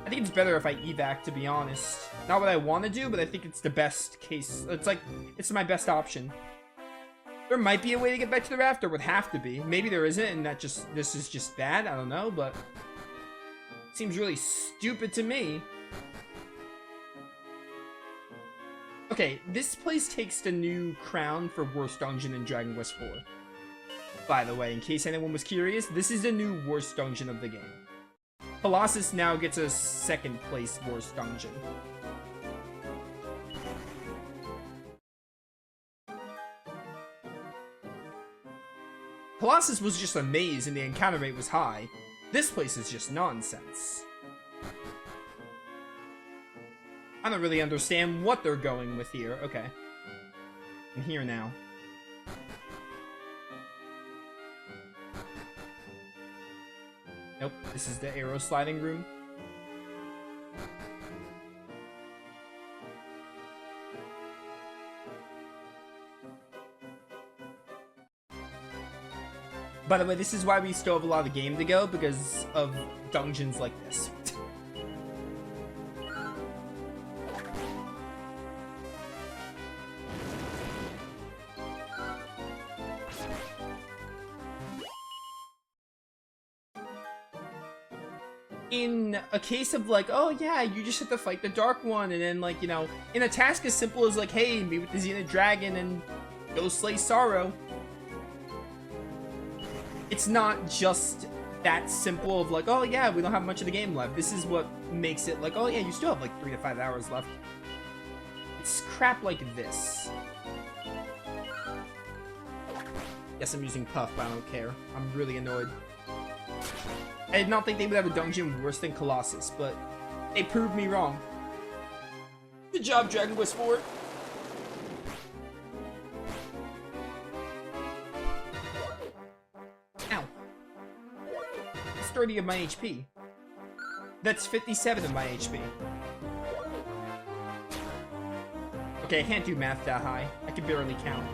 I think it's better if I evac, to be honest. Not what I want to do, but I think it's the best case. It's like, it's my best option. There might be a way to get back to the raft. There would have to be. Maybe there isn't, and this is just bad. I don't know, but it seems really stupid to me. Okay, this place takes the new crown for worst dungeon in Dragon Quest IV. By the way, in case anyone was curious, this is the new worst dungeon of the game. Colossus now gets a second place worst dungeon. Colossus was just a maze and the encounter rate was high. This place is just nonsense. I don't really understand what they're going with here. Okay. I'm here now. Nope, this is the arrow sliding room. By the way, this is why we still have a lot of game to go, because of dungeons like this. In a case of like, oh yeah, you just have to fight the Dark One, and then like, you know, in a task as simple as like, hey, meet with the Zenith Dragon and go slay Psaro. It's not just that simple of like, oh yeah, we don't have much of the game left. This is what makes it like, oh yeah, you still have like 3 to 5 hours left. It's crap like this. Yes, I'm using Puff, but I don't care. I'm really annoyed. I did not think they would have a dungeon worse than Colossus, but they proved me wrong. Good job, Dragon Quest IV. Ow. That's 30 of my HP. That's 57 of my HP. Okay, I can't do math that high. I can barely count.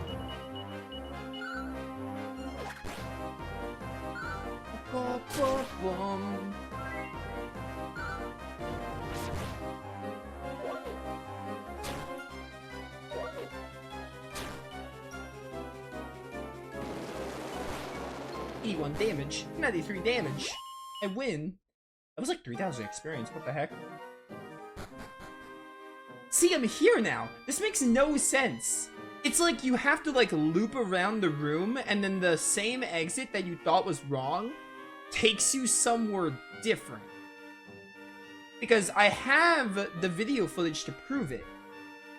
E1 damage, 93 damage. I win. That was like 3,000 experience. What the heck? See, I'm here now. This makes no sense. It's like you have to like loop around the room, and then the same exit that you thought was wrong takes you somewhere different. Because I have the video footage to prove it.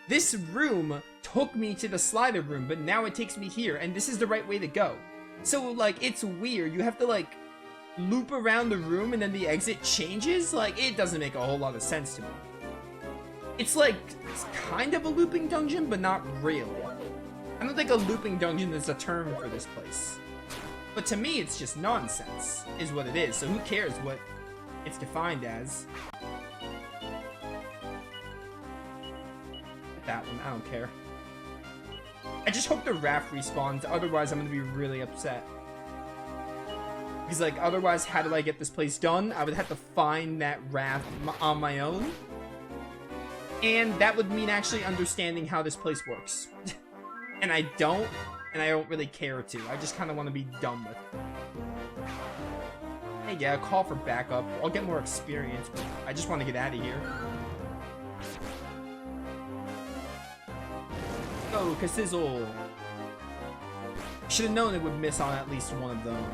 This room took me to the slider room, but now it takes me here, and this is the right way to go. So like, it's weird. You have to like loop around the room and then the exit changes. Like, it doesn't make a whole lot of sense to me. It's like, it's kind of a looping dungeon, but not really. I don't think a looping dungeon is a term for this place. But to me, it's just nonsense, is what it is. So who cares what it's defined as? That one, I don't care. I just hope the raft respawns, otherwise I'm gonna be really upset. Because like, otherwise, how do I get this place done? I would have to find that raft on my own. And that would mean actually understanding how this place works. And I don't really care to. I just kind of want to be done with it. Hey, yeah, call for backup. I'll get more experience, but I just want to get out of here. Go, Kassizzle! Should have known it would miss on at least one of them.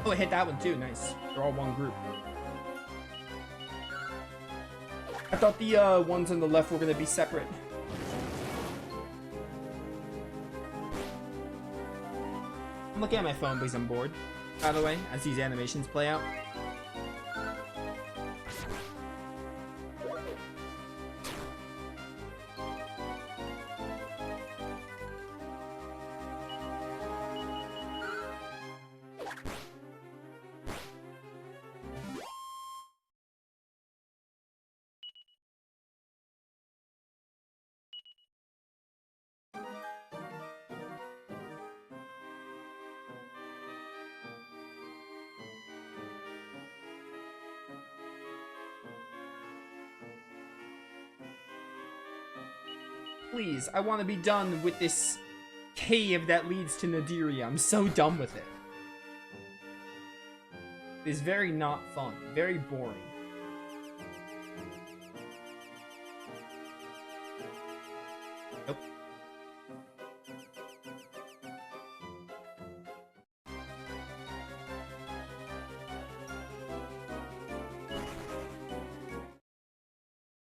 Oh, I hit that one too. Nice. They're all one group. I thought the ones on the left were going to be separate. I'm looking at my phone because I'm bored, by the way, as these animations play out. Please, I want to be done with this cave that leads to Nadiria. I'm so done with it. It's very not fun. Very boring. Nope.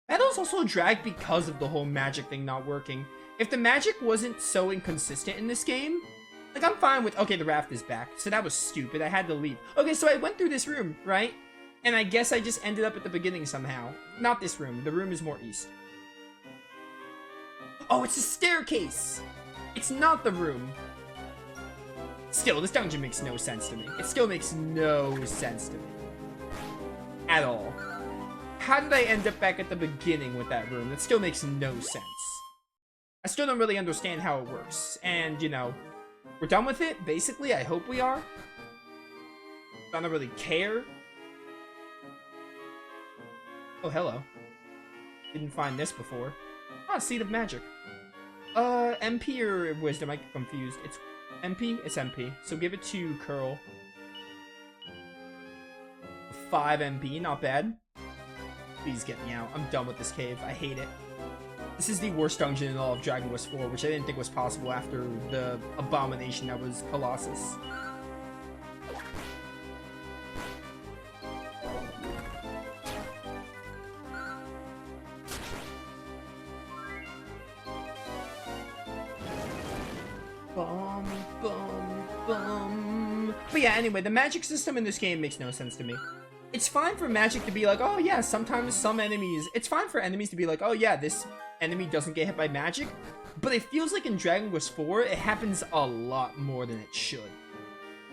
Battles also drag because of the whole magic thing not working. If the magic wasn't so inconsistent in this game, like, I'm fine with, okay, the raft is back, so that was stupid, I had to leave. Okay, so I went through this room, right? And I guess I just ended up at the beginning somehow. Not this room, the room is more east. Oh, it's a staircase! It's not the room. Still, this dungeon makes no sense to me. It still makes no sense to me. At all. How did I end up back at the beginning with that room? That still makes no sense. I still don't really understand how it works. And, you know, we're done with it, basically. I hope we are. I don't really care. Oh, hello. Didn't find this before. Ah, Seed of Magic. MP or Wisdom? I get confused. It's MP? It's MP. So give it to Curl. 5 MP, not bad. Please get me out. I'm done with this cave. I hate it. This is the worst dungeon in all of Dragon Quest IV, which I didn't think was possible after the abomination that was Colossus. Bum, bum, bum. But yeah, anyway, the magic system in this game makes no sense to me. It's fine for magic to be like, oh yeah, sometimes some enemies... It's fine for enemies to be like, oh yeah, this enemy doesn't get hit by magic. But it feels like in Dragon Quest IV, it happens a lot more than it should.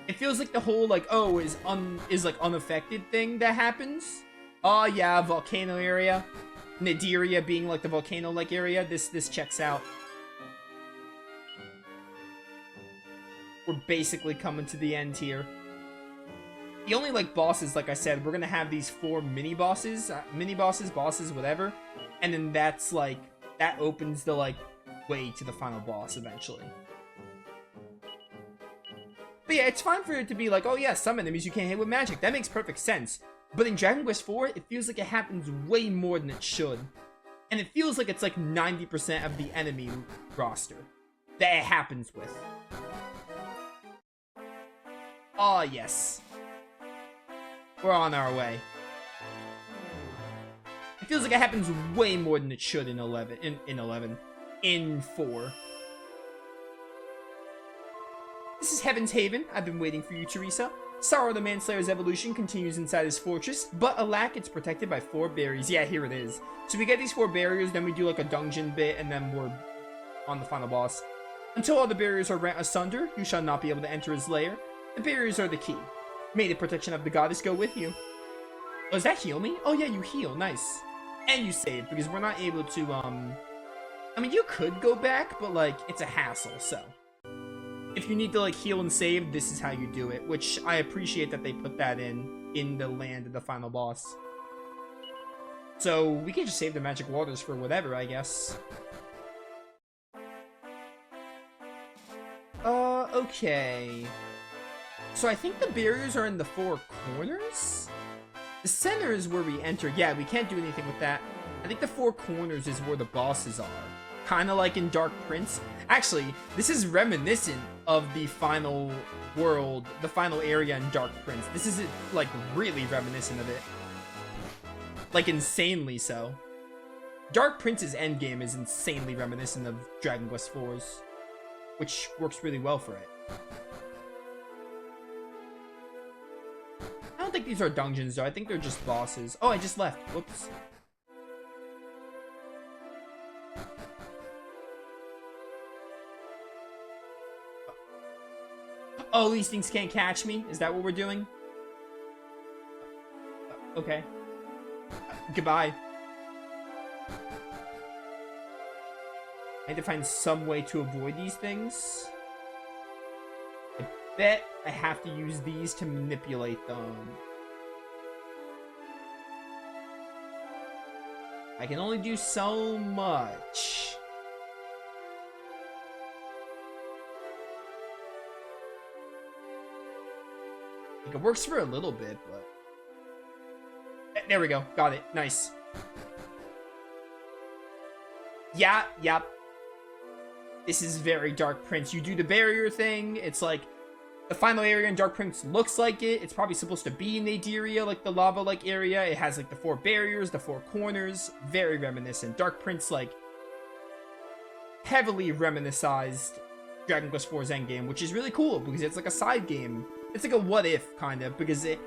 It feels like the whole, like, oh, is like unaffected thing that happens. Oh yeah, volcano area. Nadiria being like the volcano-like area. This checks out. We're basically coming to the end here. The only, like, bosses, like I said, we're gonna have these 4 mini-bosses, bosses, whatever. And then that's, like, that opens the, like, way to the final boss, eventually. But yeah, it's fine for it to be like, oh yeah, some enemies you can't hit with magic. That makes perfect sense. But in Dragon Quest IV, it feels like it happens way more than it should. And it feels like it's, like, 90% of the enemy roster that it happens with. Oh, yes. We're on our way. It feels like it happens way more than it should in 4. This is Heaven's Haven. I've been waiting for you, Teresa. Psaro the Manslayer's evolution continues inside his fortress, but alack, it's protected by 4 barriers. Yeah, here it is. So we get these 4 barriers, then we do like a dungeon bit, and then we're on the final boss. Until all the barriers are rent asunder, you shall not be able to enter his lair. The barriers are the key. May the protection of the goddess go with you. Oh, does that heal me? Oh yeah, you heal. Nice. And you save, because we're not able to, I mean, you could go back, but, like, it's a hassle, so. If you need to, like, heal and save, this is how you do it, which I appreciate that they put that in the land of the final boss. So, we can just save the magic waters for whatever, I guess. Okay. So I think the barriers are in the 4 corners? The center is where we enter. Yeah, we can't do anything with that. I think the 4 corners is where the bosses are. Kind of like in Dark Prince. Actually, this is reminiscent of the final world, the final area in Dark Prince. This is, like, really reminiscent of it. Like, insanely so. Dark Prince's endgame is insanely reminiscent of Dragon Quest IV's, which works really well for it. I don't think these are dungeons, though. I think they're just bosses. Oh, I just left. Whoops. Oh, these things can't catch me? Is that what we're doing? Okay. Goodbye. I need to find some way to avoid these things. I bet I have to use these to manipulate them. I can only do so much. Like, it works for a little bit, but... There we go. Got it. Nice. Yeah, yep. This is very Dark Prince. You do the barrier thing. It's like the final area in Dark Prince looks like it. It's probably supposed to be Naderia, like the lava-like area. It has like the 4 barriers, the 4 corners. Very reminiscent. Dark Prince, like, heavily reminisced Dragon Quest IV's endgame, which is really cool because it's like a side game. It's like a what if kind of, because it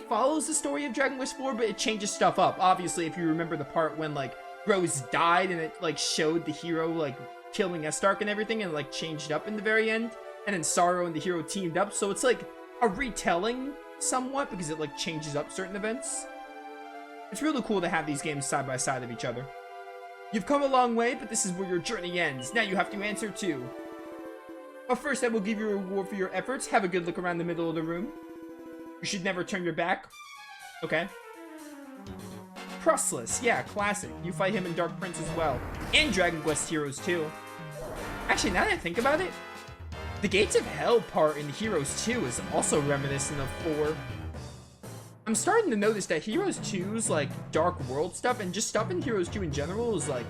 follows the story of Dragon Quest IV, but it changes stuff up. Obviously, if you remember the part when like Rose died and it like showed the hero like killing Estark and everything, and like changed up in the very end, and then Psaro and the hero teamed up, so it's like a retelling somewhat because it like changes up certain events. It's really cool to have these games side by side of each other. You've come a long way, but this is where your journey ends. Now you have to answer too. But first, I will give you a reward for your efforts. Have a good look around the middle of the room. You should never turn your back. Okay. Prustless, yeah, classic. You fight him in Dark Prince as well. And Dragon Quest Heroes too. Actually, now that I think about it, the Gates of Hell part in Heroes 2 is also reminiscent of 4. I'm starting to notice that Heroes 2's like Dark World stuff and just stuff in Heroes 2 in general is like,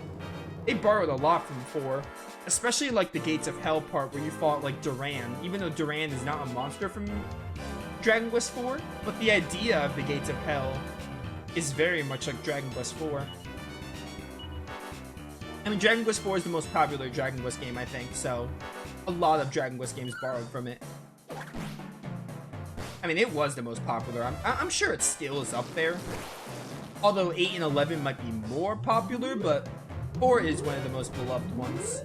they borrowed a lot from 4. Especially like the Gates of Hell part where you fought like Duran, even though Duran is not a monster from Dragon Quest IV, but the idea of the Gates of Hell is very much like Dragon Quest IV. I mean, Dragon Quest IV is the most popular Dragon Quest game, I think, so a lot of Dragon Quest games borrowed from it. I mean, it was the most popular. I'm sure it still is up there. Although 8 and 11 might be more popular, but 4 is one of the most beloved ones.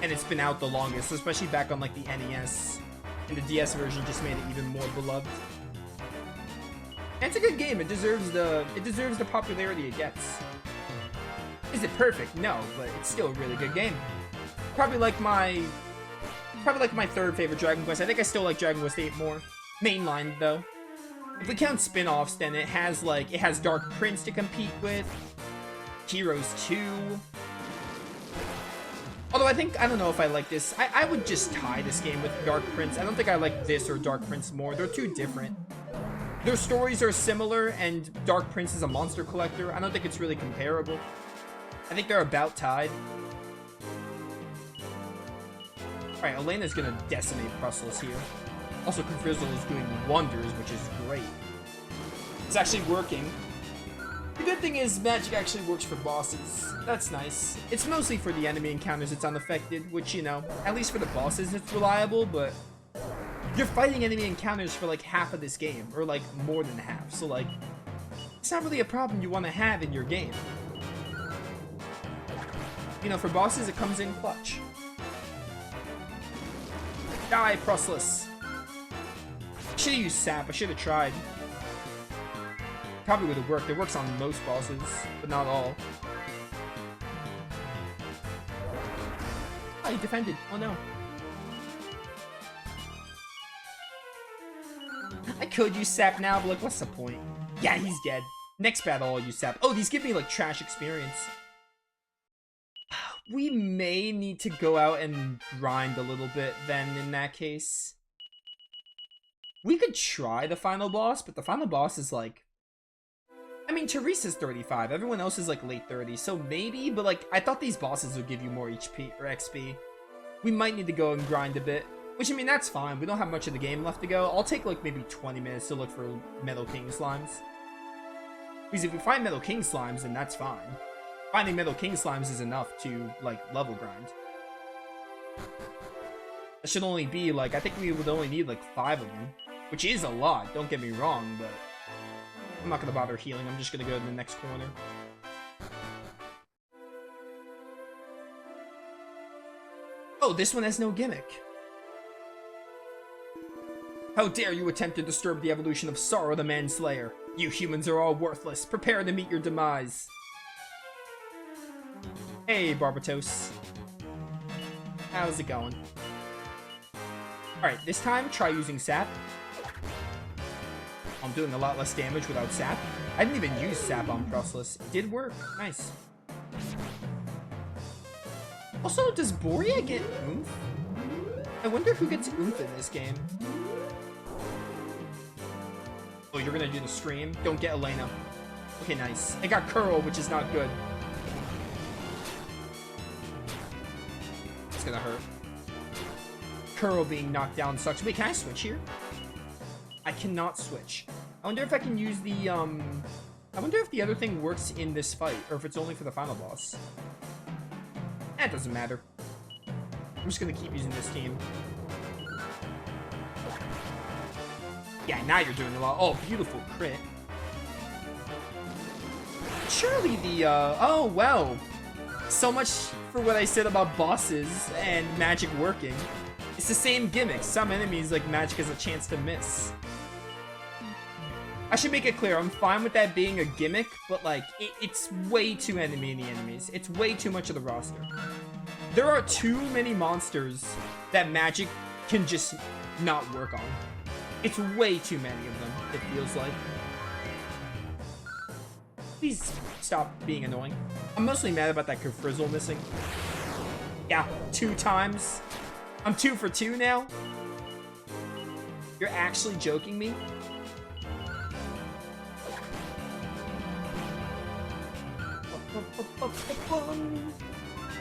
And it's been out the longest, especially back on like the NES. And the DS version just made it even more beloved. And it's a good game. It deserves the popularity it gets. Is it perfect? No, but it's still a really good game. Probably like my third favorite Dragon Quest. I think I still like Dragon Quest VIII more. Mainline though. If we count spin-offs, then it has Dark Prince to compete with. Heroes 2. Although I don't know if I like this. I would just tie this game with Dark Prince. I don't think I like this or Dark Prince more. They're too different. Their stories are similar, and Dark Prince is a monster collector. I don't think it's really comparable. I think they're about tied. Alright, Elena's gonna decimate Prustless here. Also, Confrizzle is doing wonders, which is great. It's actually working. The good thing is, magic actually works for bosses. That's nice. It's mostly for the enemy encounters it's unaffected, which, you know, at least for the bosses it's reliable, but you're fighting enemy encounters for like half of this game, or like more than half, so like, it's not really a problem you want to have in your game. You know, for bosses it comes in clutch. Die, Prustless. I should've used Sap, I should've tried. Probably would have worked. It works on most bosses, but not all. Oh, he defended. Oh no. I could use Sap now, but like, what's the point? Yeah, he's dead. Next battle, I'll use Sap. Oh, these give me like trash experience. We may need to go out and grind a little bit then in that case. We could try the final boss, but the final boss is like, I mean, Teresa's 35. Everyone else is like late 30s, so maybe, but like, I thought these bosses would give you more HP or XP. We might need to go and grind a bit, which, I mean, that's fine. We don't have much of the game left to go. I'll take like maybe 20 minutes to look for Metal King slimes. Because if we find Metal King slimes, then that's fine. Finding Metal King slimes is enough to like level grind. It should only be like, I think we would only need like 5 of them, which is a lot, don't get me wrong, but I'm not gonna bother healing. I'm just gonna go to the next corner. Oh, this one has no gimmick. How dare you attempt to disturb the evolution of Psaro the Manslayer? You humans are all worthless. Prepare to meet your demise. Hey, Barbatos. How's it going? Alright, this time, try using Sap. I'm doing a lot less damage without Sap. I didn't even use Sap on Prustless. It did work. Nice. Also, does Boria get oomph? I wonder who gets oomph in this game. Oh, you're gonna do the stream? Don't get Elena. Okay, nice. I got Curl, which is not good. It's gonna hurt. Curl being knocked down sucks. Wait, can I switch here? I cannot switch. I wonder if I can use the, I wonder if the other thing works in this fight, or if it's only for the final boss. That doesn't matter. I'm just gonna keep using this team. Yeah, now you're doing a lot. Oh, beautiful crit. Surely the, oh, well. So much for what I said about bosses and magic working. It's the same gimmick. Some enemies, like, magic has a chance to miss. I should make it clear, I'm fine with that being a gimmick, but, like, it's way too enemies. It's way too much of the roster. There are too many monsters that magic can just not work on. It's way too many of them, it feels like. Please stop being annoying. I'm mostly mad about that Frizzle missing. Yeah, 2 times. I'm 2 for 2 now? You're actually joking me?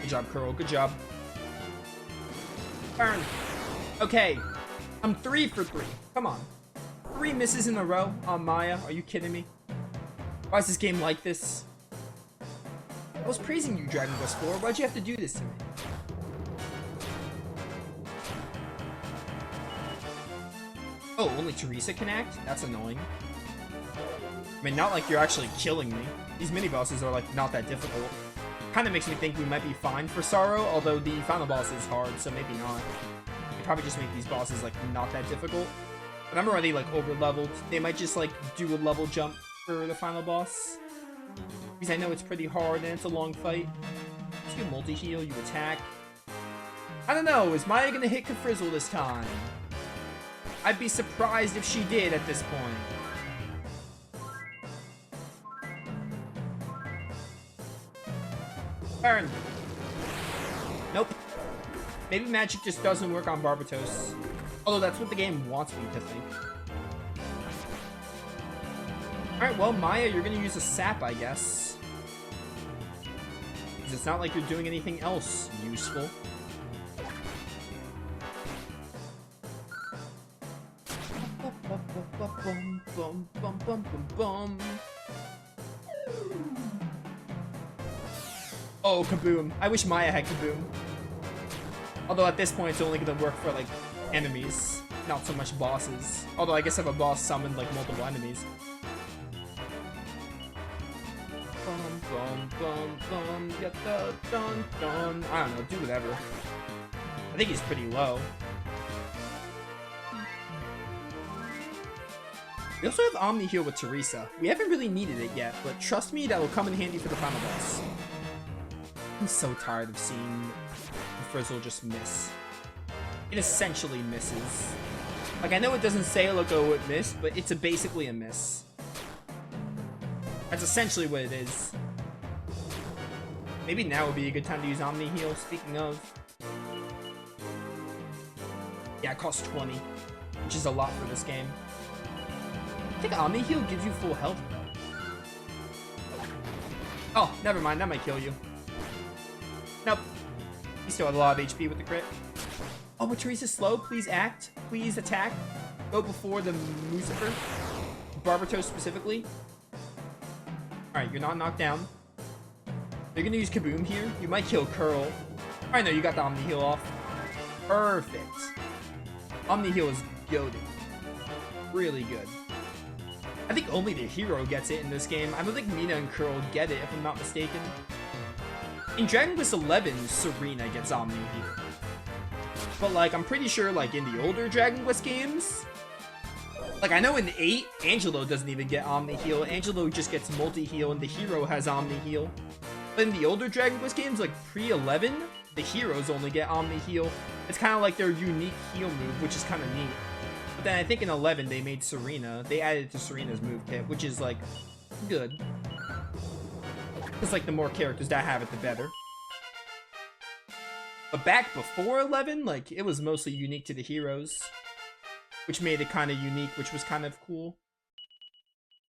Good job, Curl. Good job. Burn. Okay. I'm 3 for 3. Come on. 3 misses in a row on Maya. Are you kidding me? Why is this game like this? I was praising you, Dragon Quest IV. Why'd you have to do this to me? Oh, only Teresa can act? That's annoying. I mean, not like you're actually killing me. These mini-bosses are, like, not that difficult. Kind of makes me think we might be fine for Psaro, although the final boss is hard, so maybe not. You could probably just make these bosses, like, not that difficult. But I'm already, like, over-leveled. They might just, like, do a level jump for the final boss. Because I know it's pretty hard and it's a long fight. So you multi-heal, you attack. I don't know, is Maya gonna hit Frizzle this time? I'd be surprised if she did at this point. Burn. Nope. Maybe magic just doesn't work on Barbatos. Although that's what the game wants me to think. Alright, well, Maya, you're gonna use a sap, I guess. Because it's not like you're doing anything else useful. Oh, Kaboom. I wish Maya had Kaboom. Although at this point it's only gonna work for, like, enemies, not so much bosses. Although I guess if a boss summoned, like, multiple enemies. Get the dun dun. I don't know, do whatever. I think he's pretty low. We also have Omni Heal with Teresa. We haven't really needed it yet, but trust me, that will come in handy for the final boss. I'm so tired of seeing the Frizzle just miss. It essentially misses. Like, I know it doesn't say, look, oh, it missed, but it's basically a miss. That's essentially what it is. Maybe now would be a good time to use Omni Heal, speaking of. Yeah, it costs 20, which is a lot for this game. I think Omni Heal gives you full health, though. Oh, never mind, that might kill you. Nope. You still have a lot of HP with the crit. Oh, but Teresa's slow. Please act. Please attack. Go before the Lucifer. Barbatos specifically. Alright, you're not knocked down. You're gonna use Kaboom here. You might kill Curl. Alright, no, you got the Omni Heal off. Perfect. Omni Heal is goated. Really good. I think only the hero gets it in this game. I don't think Mina and Curl get it, if I'm not mistaken. In Dragon Quest XI, Serena gets Omni Heal. But, like, I'm pretty sure, like, in the older Dragon Quest games... Like, I know in 8, Angelo doesn't even get Omni Heal. Angelo just gets multi-heal, and the hero has Omni Heal. But in the older Dragon Quest games, like, pre-11, the heroes only get Omni Heal. It's kind of like their unique heal move, which is kind of neat. But then I think in 11, they made Serena. They added it to Serena's move kit, which is, like, good. Because, like, the more characters that have it, the better. But back before 11, like, it was mostly unique to the heroes. Which made it kind of unique, which was kind of cool.